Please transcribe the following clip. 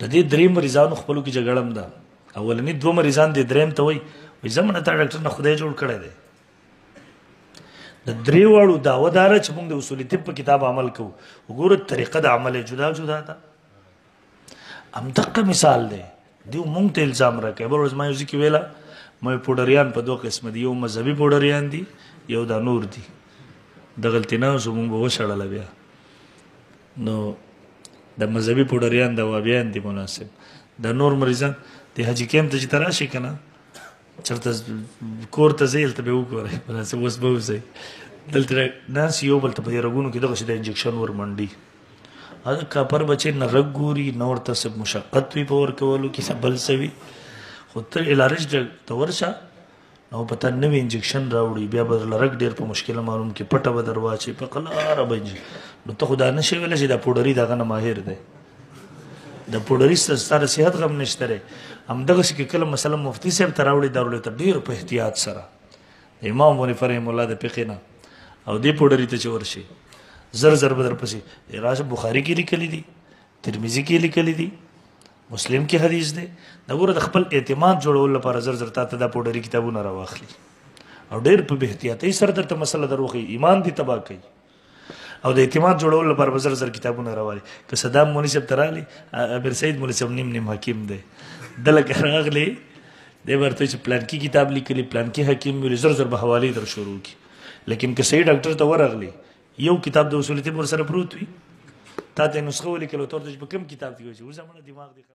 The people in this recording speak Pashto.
د دې درې مریضانو خپلو کې جګړه هم ده. اولني 2 مریضان دي، دریم ته وایي زمونه تا ډاکټر نه خدای جوړ کړی دی. د درې واړو دعوه داره چې موږ د اصول طب په کتاب عمل کوو. وګوره طریقه د عمل جدا جدا ده. همدغه مثال دی. دیو موږ ته الزام راکوي. بل ورځ ما یو ځکه ویله مې پوډریان په 2 قسم دي، یو مذهبي پوډریان دي، یو دا نور دي. د غلطي نه اوس موږ به وشړله بیا. نو د مذهبي پوډریان د وابیان دي مناسب. د نور مریضان د حاجي کېم ته چې ته راشي که نه چېرته کور ته ځئ هلته به یې وګورئ مناسب اوس به اوسئ. دلته ناست یو بل ته په دې رګونو کې دغسې د انجکشن ورمنډي. هغه کاپر بچی نه رګ ګوري نه ورته څه مشقت وي په ورکولو کې څه بل څه وي. خو ته الارج ته ورشه نو په تا نوی انجکشن راوړي، بیا به درله رګ ډېر په مشکله معلوم کې پټه به در واچوي په قلاره به نو ته خو دا نشې ویلی چې دا پوډري د هغه نه ماهر دی. د پوډري ستا د صحت غم نشته دی. همدغسې کې کله مثلا مفتي صاحب ته راوړي دا ورته ډېر په احتیاط سره د امام منیف رحم الله د فقې نه او دې پوډري ته چې ورشي زر زر به درپسې راشه. بخاري کې لیکلي دي، ترمذي کې لیکلي دي، مسلم کې حدیث دی. دا ګوره د خپل اعتماد جوړولو لپاره زر زر تا ته دا پوډري کتابونه راواخلي او ډېر په احتیاطۍ سره درته مسله در وښیي، ایمان دې تباه کوي. او د اعتماد جوړولو لپاره به زر زر کتابونه راوالي. که صدام مولوي صاحب ته راغلي، امیر سعید مولوي صاحب نیم حکیم دی، ده لکه راغلی دی به ورته چې پلانکي کتاب لیکلي، پلانکي حکیم ویلي، زر زر به حوالې در شروع کړي. لیکن که صحیح ډاکټر ته ورغلی یو کتاب د اصول طب ورسره پروت وي، تا ته یې نسخه ولیکل او ته ورته چې په کوم کتاب کې وایي چې اوس زمونه دماغ دی